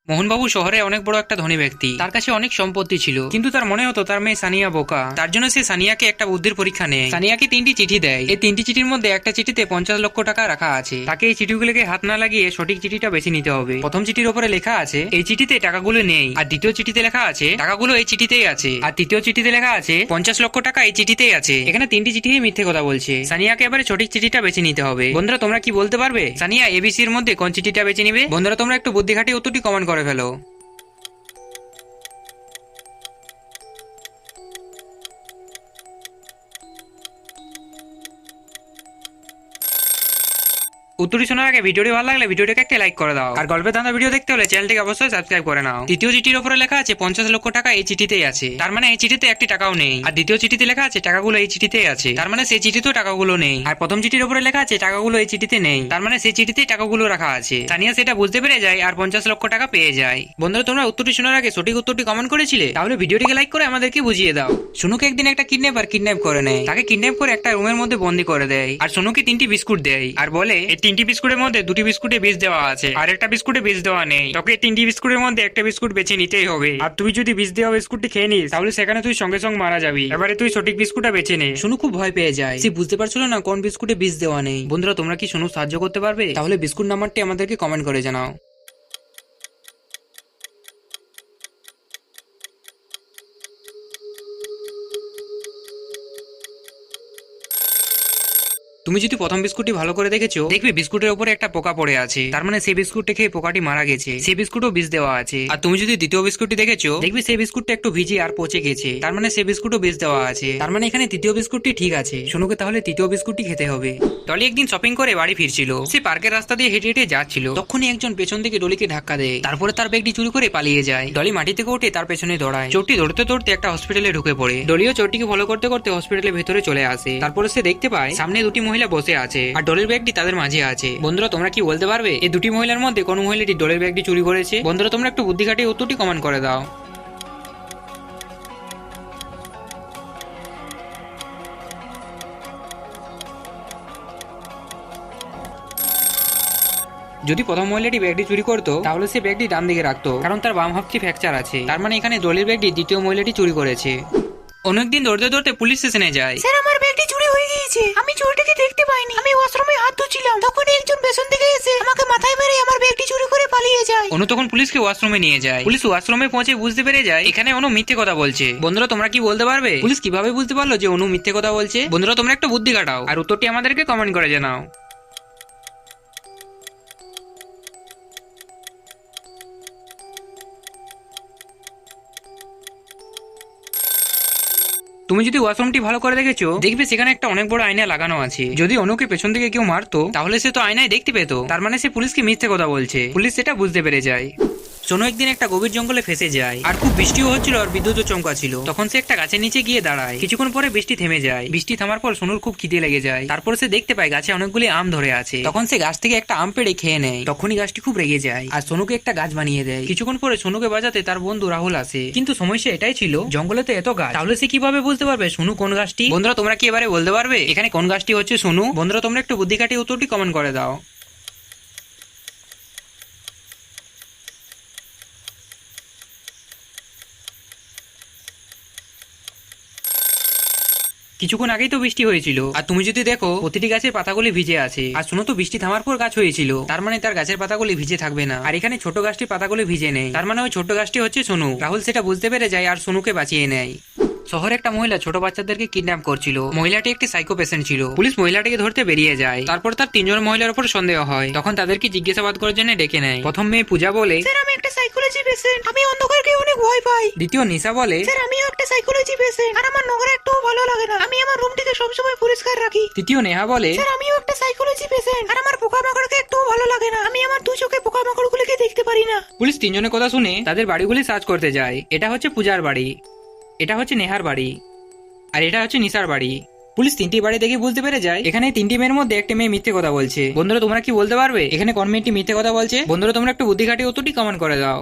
মোহনবাবু শহরে অনেক বড় একটা ধনী ব্যক্তি, তার কাছে অনেক সম্পত্তি ছিল, কিন্তু তার মনে হতো তার মেয়ে সানিয়া বোকা। তার জন্য সে সানিয়াকে একটা বুদ্ধির পরীক্ষা নেয়। সানিয়াকে 3টি চিঠি দেয়। এই 3টি চিঠির মধ্যে একটা চিঠিতে 50 লক্ষ টাকা রাখা আছে। তাকে এই চিঠিগুলোকে হাত না লাগিয়ে সঠিক চিঠিটা বেছে নিতে হবে। প্রথম চিঠির উপরে লেখা আছে এই চিঠিতে টাকাগুলো নেই, আর দ্বিতীয় চিঠিতে লেখা আছে টাকাগুলো এই চিঠিতেই আছে, আর তৃতীয় চিঠিতে লেখা আছে 50 লক্ষ টাকা এই চিঠিতেই আছে। এখানে 3টি চিঠি মিথ্যে কথা বলছে। সানিয়াকে এবারে সঠিক চিঠিটা বেছে নিতে হবে। বন্ধুরা তোমরা কি বলতে পারবে সানিয়া এবিসির মধ্যে কোন চিঠিটা বেছে নিবে? বন্ধুরা তোমরা একটু বুদ্ধি খাটিয়ে উত্তরটি কমেন্ট করে ফেলো। উত্তরটি শোনার আগে ভিডিওটি ভালো লাগলে ভিডিওটিকে একটা লাইক করে দাও, আর গল্পের ধাঁধা ভিডিও দেখতে হলে চ্যানেলটিকে অবশ্যই সাবস্ক্রাইব করে নাও। তৃতীয় চিঠির উপরে লেখা আছে 50 লক্ষ টাকা এই চিঠিতেই আছে, তার মানে এই চিঠিতে একটি টাকাও নেই। আর দ্বিতীয় চিঠিতে লেখা আছে টাকাগুলো এই চিঠিতেই আছে, তার মানে সেই চিঠিতেও টাকাগুলো নেই। আর প্রথম চিঠির উপরে লেখা আছে টাকাগুলো এই চিঠিতে নেই, তার মানে সেই চিঠিতেই টাকাগুলো রাখা আছে। সানিয়া সেটা বুঝতে পেরে যায় আর 50 লক্ষ টাকা পেয়ে যায়। বন্ধুরা তোমরা উত্তরটি শোনার আগে সঠিক উত্তরটি কমেন্ট করেছিলে? তাহলে ভিডিওটিকে লাইক করে আমাদেরকে বুঝিয়ে দাও। সোনুকে একদিন একটা কিডন্যাপ করে নেয়। তাকে কিডন্যাপ করে একটা রুমের মধ্যে বন্দি করে দেয়, আর সোনুকে 3টি বিস্কুট দেয়, আর বলে এই 3টি বিস্কুটের মধ্যে 2টি বিস্কুটে বীজ দেওয়া আছে আর একটা বিস্কুটে বীজ দেওয়া নেই। তোকে 3টি বিস্কুটের মধ্যে একটা বিস্কুট বেছে নিতেই হবে, আর তুই যদি বীজ দেওয়া বিস্কুটটি খেয়ে নিস তাহলে সেখানে তুই সঙ্গে সঙ্গে মারা যাবি। এবারে তুই সঠিক বিস্কুটটা বেছে নে। সোনু খুব ভয় পেয়ে যায়, সে বুঝতে পারছিল না কোন বিস্কুটে বীজ দেওয়া নেই। বন্ধুরা তোমরা কি সোনু সাহায্য করতে পারবে? তাহলে বিস্কুট নাম্বারটি আমাদেরকে কমেন্ট করে জানাও। তুমি যদি প্রথম বিস্কুটটি ভালো করে দেখেছো, দেখবে বিস্কুটের উপরে একটা পোকা পড়ে আছে, তার মানে সেই বিস্কুটটা খেয়ে পোকাটি মারা গেছে। সেই বিস্কুটও বীজ দেওয়া আছে। আর তুমি যদি দ্বিতীয় বিস্কুটটি দেখেছো, দেখবে সেই বিস্কুটটা একটু ভিজে আর পচে গেছে, তার মানে সেই বিস্কুটও বীজ দেওয়া আছে। তার মানে এখানে তৃতীয় বিস্কুটটি ঠিক আছে। সোনুকে তাহলে তৃতীয় বিস্কুটটি খেতে হবে। ডলি একদিন শপিং করে বাড়ি ফিরছিল। সে পার্কের রাস্তা দিয়ে হেঁটে হেঁটে যাচ্ছিল, তখনই একজন পেছন থেকে ডলিকে ধাক্কা দেয়, তারপরে তার ব্যাগটি চুরি করে পালিয়ে যায়। ডলি মাটি থেকে উঠে তার পেছনে দৌড়ায়। চোরটি দৌড়তে দৌড়তে একটা হসপিটালে ঢুকে পড়ে। ডলিও চোরটিকে ফলো করতে করতে হসপিটালের ভেতরে চলে আসে। তারপরে সে দেখতে পায় সামনে 2টি মহিলা বসে আছে, আর ডলের ব্যাগটি তাদের মাঝে আছে। বন্ধুরা তোমরা কি বলতে পারবে এই 2টি মহিলার মধ্যে কোন মহিলাটি ডলের ব্যাগটি চুরি করেছে? বন্ধুরা তোমরা একটু বুদ্ধি খাটিয়ে উত্তরটি কমেন্ট করে দাও। যদি প্রথম মহিলাটি ব্যাগটি চুরি করতো তাহলে সে ব্যাগটি ডান দিকে রাখতো, কারণ তার বাম হাতটি ফ্র্যাকচার আছে। তার মানে এখানে ডলের ব্যাগটি দ্বিতীয় মহিলাটি চুরি করেছে। অনেকদিন দৌড়তে দৌড়তে পুলিশ স্টেশনে যায়। স্যার আমার ব্যাগটি চুরি হয়ে গিয়েছে, আমি চোরটাকে দেখতে পাইনি। আমি ওয়াশরুমে হাত ধুচ্ছিলাম, তখন একজন পেছন থেকে এসে আমাকে মাথায় মেরে আমার ব্যাগটি চুরি করে পালিয়ে যায়। অনু তখন পুলিশকে ওয়াশরুমে নিয়ে যায়। পুলিশ ওয়াশরুমে পৌঁছে বুঝতে পেরে যায় এখানে অনু মিথ্যে কথা বলছে। বন্ধুরা তোমরা কি বলতে পারবে পুলিশ কিভাবে বুঝতে পারলো যে অনু মিথ্যে কথা বলছে? বন্ধুরা তোমরা একটু বুদ্ধি কাটাও আর উত্তরটি আমাদেরকে কমেন্ট করে জানাও। তুমি যদি ওয়াশরুমটি ভালো করে দেখেছো, দেখবে সেখানে একটা অনেক বড় আয়না লাগানো আছে। যদি অনুকে পেছন থেকে কেউ মারতো তাহলে সে তো আয়নায় দেখতে পেতো, তার মানে সে পুলিশকে মিথ্যে কথা বলছে। পুলিশ সেটা বুঝতে পেরে যায়। সোনু একদিন একটা গভীর জঙ্গলে ফেসে যায়, আর খুব বৃষ্টিও হচ্ছিল আর বিদ্যুৎও চমকাচ্ছিল। তখন সে একটা গাছের নিচে গিয়ে দাঁড়ায়। কিছুক্ষণ পরে বৃষ্টি থেমে যায়। বৃষ্টি থামার পর সোনুর খুব খিদে লেগে যায়। তারপর সে দেখতে পায় গাছে অনেকগুলি আম ধরে আছে। তখন সে গাছ থেকে একটা আম পেড়ে খেয়ে নেয়। তখনই গাছটি খুব রেগে যায় আর সোনুকে একটা গাছ বানিয়ে দেয়। কিছুক্ষণ পরে সোনুকে বাজাতে তার বন্ধু রাহুল আসে, কিন্তু সমস্যা এটাই ছিল জঙ্গলে তো এত গাছ, তাহলে সে কিভাবে বুঝতে পারবে সোনু কোন গাছটি? বন্ধুরা তোমরা কি এবারে বলতে পারবে এখানে কোন গাছটি হচ্ছে সোনু? বন্ধুরা তোমরা একটু বুদ্ধি কাটিয়ে উত্তরটি কমেন্ট করে দাও। কিছুক্ষণ আগেই তো বৃষ্টি হয়েছিল, আর তুমি যদি দেখো প্রতিটি গাছের পাতাগুলি ভিজে আছে। আর শোনো তো বৃষ্টি থামার পর গাছ হয়েছিল, তার মানে তার গাছের পাতাগুলি ভিজে থাকবে না। আর এখানে ছোট গাছটির পাতাগুলি ভিজে নেই, তার মানে ওই ছোট গাছটি হচ্ছে সোনু। রাহুল সেটা বুঝতে পেরে যায় আর সোনুকে বাঁচিয়ে নেয়। শহরে একটা মহিলা ছোট বাচ্চাদেরকে কিডন্যাপ করছিল। মহিলাটি একটি সাইকো পেশেন্ট ছিল। পুলিশ মহিলাটিকে ধরতে বেরিয়ে যায়। তারপর তার 3জন মহিলার উপর সন্দেহ হয়। তখন তাদেরকে জিজ্ঞাসাবাদ করার জন্য ডেকে নেয়। প্রথম মেয়ে পূজা বলে, স্যার আমি একটা সাইকোলজি পেশেন্ট, আমি অন্ধকারকে অনেক ভয় পাই। দ্বিতীয় নিশা বলে, স্যার আমিও একটা সাইকোলজি পেশেন্ট, আর আমার নোংরা একটুও ভালো লাগে না। আমি আমার রুমটিকে সবসময় পরিষ্কার রাখি। তৃতীয় নেহা বলে, স্যার আমিও একটা সাইকোলজি পেশেন্ট, আর আমার পোকামাকড়কে একটুও ভালো লাগে না। আমি আমার 2 চোখে পোকামাকড়গুলিকে দেখতে পারি না। পুলিশ 3জনের কথা শুনে তাদের বাড়িগুলি সার্চ করতে যায়। এটা হচ্ছে পূজার বাড়ি, এটা হচ্ছে নেহার বাড়ি, আর এটা হচ্ছে নিশার বাড়ি। পুলিশ 3টি বাড়ি দেখে বুঝতে পেরে যায় এখানে 3টি মেয়ের মধ্যে একটা মেয়ে মিথ্যে কথা বলছে। বন্ধুরা তোমরা কি বলতে পারবে এখানে কোন মেয়েটি মিথ্যে কথা বলছে? বন্ধুরা তোমরা একটু বুদ্ধি খাটিয়ে উত্তরটি কমেন্ট করে দাও।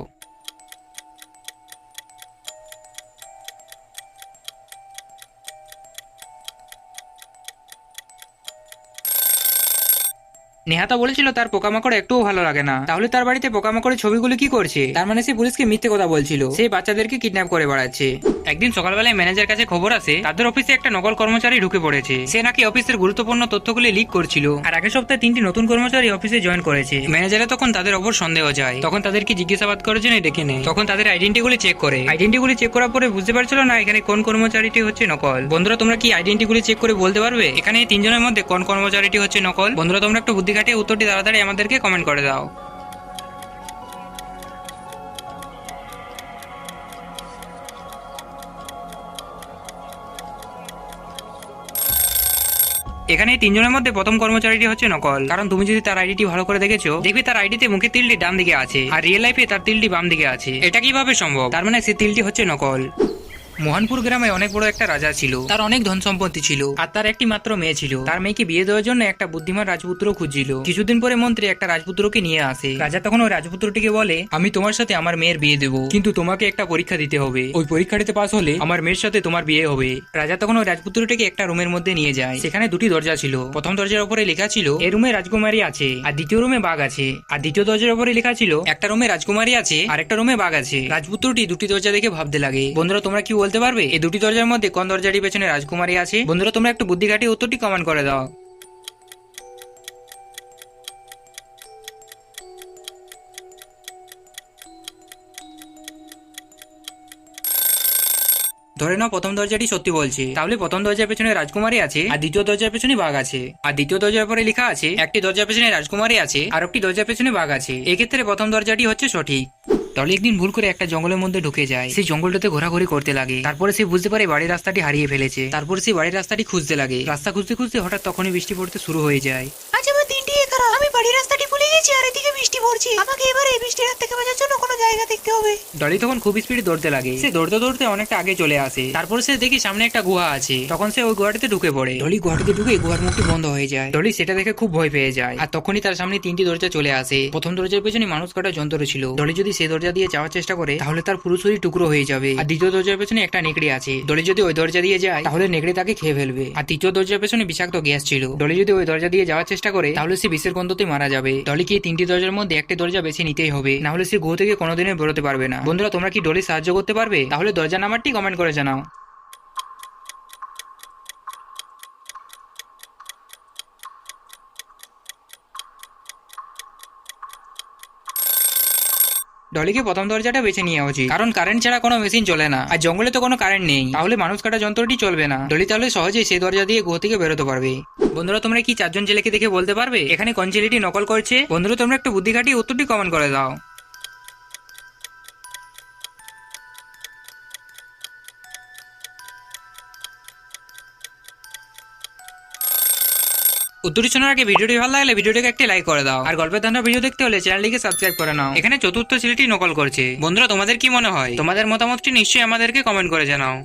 নেহাতা বলেছিল তার পোকামাকড় একটুও ভালো লাগে না। তাহলে তার বাড়িতে পোকামাকড়ের ছবিগুলো কি করছে? তার মানে সে পুলিশকে মিথ্যে কথা বলছিল, সে বাচ্চাদেরকে কিডন্যাপ করে বেড়াচ্ছে। একদিন সকালবেলায় ম্যানেজার কাছে খবর আসে তাদের অফিসে একটা নকল কর্মচারী ঢুকে পড়েছে। সে নাকি অফিসের গুরুত্বপূর্ণ তথ্যগুলি লিক করছিল। আর আগের সপ্তাহে 3টি নতুন কর্মচারী অফিসে জয়েন করেছে। ম্যানেজারে তখন তাদের ওপর সন্দেহ যায়, তখন তাদেরকে জিজ্ঞাসাবাদ করার জন্য ডেকে নেয়। তখন তাদের আইডেন্টিগুলি চেক করে। আইডেন্টিগুলি চেক করার পরে বুঝতে পারছিল না এখানে কোন কর্মচারীটি হচ্ছে নকল। বন্ধুরা তোমরা কি আইডেন্টিগুলি চেক করে বলতে পারবে এখানে এই 3 জনের মধ্যে কোন কর্মচারীটি হচ্ছে নকল? বন্ধুরা তোমরা একটু বুদ্ধি খাটিয়ে উত্তরটি তাড়াতাড়ি আমাদেরকে কমেন্ট করে দাও। এখানে এই 3 জনের মধ্যে প্রথম কর্মচারীটি হচ্ছে নকল, কারণ তুমি যদি তার আইডিটি ভালো করে দেখেছো দেখবে তার আইডিতে মুখের তিলটি ডান দিকে আছে আর রিয়েল লাইফে তার তিলটি বাম দিকে আছে। এটা কিভাবে সম্ভব? তার মানে সে তিলটি হচ্ছে নকল। মোহনপুর গ্রামে অনেক বড় একটা রাজা ছিল, তার অনেক ধন সম্পত্তি ছিল আর তার একটি মাত্র মেয়ে ছিল। তার মেয়েকে বিয়ে দেওয়ার জন্য একটা বুদ্ধিমান রাজপুত্র খুঁজছিল। কিছুদিন পরে মন্ত্রী একটা রাজপুত্রকে নিয়ে আসে। রাজা তখন ওই রাজপুত্রটিকে বলে, আমি তোমার সাথে আমার মেয়ের বিয়ে দেবো, কিন্তু তোমাকে একটা পরীক্ষা দিতে হবে। ওই পরীক্ষাটিতে পাস হলে আমার মেয়ের সাথে তোমার বিয়ে হবে। রাজা তখন ওই রাজপুত্রটিকে একটা রুমের মধ্যে নিয়ে যায়। সেখানে 2টি দরজা ছিল। প্রথম দরজার উপরে লেখা ছিল এই রুমে রাজকুমারী আছে, আর দ্বিতীয় রুমে বাঘ আছে। আর দ্বিতীয় দরজার উপরে লেখা ছিল একটা রুমে রাজকুমারী আছে আর একটা রুমে বাঘ আছে। রাজপুত্রটি 2টি দরজা দেখে ভাবতে লাগে। বন্ধুরা তোমরা কি বলতে পারবে এই 2টি দরজার মধ্যে কোন দরজাটির পেছনে রাজকুমারী আছে? বন্ধুরা তোমরা একটু বুদ্ধি খাটিয়ে উত্তরটি কমেন্ট করে দাও। ধরে নাও প্রথম দরজাটি সত্যি বলছে, তাহলে প্রথম দরজার পেছনে রাজকুমারী আছে আর দ্বিতীয় দরজার পেছনে বাঘ আছে। আর দ্বিতীয় দরজার পরে লেখা আছে একটি দরজার পেছনে রাজকুমারী আছে আর একটি দরজার পেছনে বাঘ আছে। এক্ষেত্রে প্রথম দরজাটি হচ্ছে সঠিক। টলি একদিন ভুল করে একটা জঙ্গলের মধ্যে ঢুকে যায়। সেই জঙ্গলটাতে ঘোরাঘুরি করতে লাগে। তারপরে সে বুঝতে পারে বাড়ির রাস্তাটি হারিয়ে ফেলেছে। তারপরে সে বাড়ির রাস্তাটি খুঁজতে লাগে। রাস্তা খুঁজতে খুঁজতে হঠাৎ তখনই বৃষ্টি পড়তে শুরু হয়ে যায়। আজ আমার দিনটি খারাপ, আমি বাড়ির রাস্তাটি ভুলে গেছি আর এদিকে বৃষ্টি পড়ছে। আমাকে এবার এই বৃষ্টির হাত থেকে বাঁচার জন্য কোনো জায়গা দেখতে হবে। ডলি তখন খুব স্পিডে দৌড়তে লাগে। সে দৌড়তে দৌড়তে অনেকটা আগে চলে আসে। তারপর সে দেখি সামনে একটা গুহা আছে। তখন সে ওই গুহাটিতে ঢুকে পড়ে। ডলি গুহাটিতে ঢুকে গুহার মুখটি বন্ধ হয়ে যায়। ডলি সেটা দেখে খুব ভয় পেয়ে যায়। আর তখনই তার সামনে 3টি দরজা চলে আসে। প্রথম দরজার পেছনে মানুষ কাটা যন্ত্র ছিল। ডলি যদি সেই দরজা দিয়ে যাওয়ার চেষ্টা করে তাহলে তার পুরো শরীর টুকরো হয়ে যাবে। আর দ্বিতীয় দরজার পেছনে একটা নেকড়ে আছে। ডলি যদি ওই দরজা দিয়ে যায় তাহলে নেকড়ে তাকে খেয়ে ফেলবে। আর তৃতীয় দরজার পেছনে বিষাক্ত গ্যাস ছিল। ডলি যদি ওই দরজা দিয়ে যাওয়ার চেষ্টা করে তাহলে সে বিষের গন্ধতে মারা যাবে। ডলিকে 3টি দরজার মধ্যে একটি দরজা বেছে নিতেই হবে, না হলে সে গুহা থেকে কোনোদিনও বেরোতে পারবে না। বন্ধুরা তোমরা কি ডলি সাহায্য করতে পারবে? তাহলে দরজা নাম্বারটি কমেন্ট করে জানাও। ডলিকে প্রথম দরজাটা বেছে নেওয়া উচিত, কারণ কারেন্ট ছাড়া কোনো মেশিন চলে না আর জঙ্গলে তো কোনো কারেন্ট নেই, তাহলে মানুষ কাটা যন্ত্রটি চলবে না। ডলি তাহলে সহজেই সেই দরজা দিয়ে গুহা থেকে বেরোতে পারবে। বন্ধুরা তোমরা কি 4 জন ছেলেকে দেখে বলতে পারবে এখানে কোন ছেলেটি নকল করছে? বন্ধুরা তোমরা একটু বুদ্ধি খাটিয়ে উত্তরটি কমেন্ট করে দাও। উত্তরটি শোনার আগে ভিডিওটি ভালো লাগলে ভিডিওটিকে একটি লাইক করে দাও। আর গল্পের ধান্দা ভিডিও দেখতে হলে চ্যানেলটিকে সাবস্ক্রাইব করে নাও। এখানে চতুর্থ ছেলেটি নকল করছে। বন্ধুরা তোমাদের কি মনে হয়? তোমাদের মতামতটি নিশ্চয়ই আমাদেরকে কমেন্ট করে জানাও।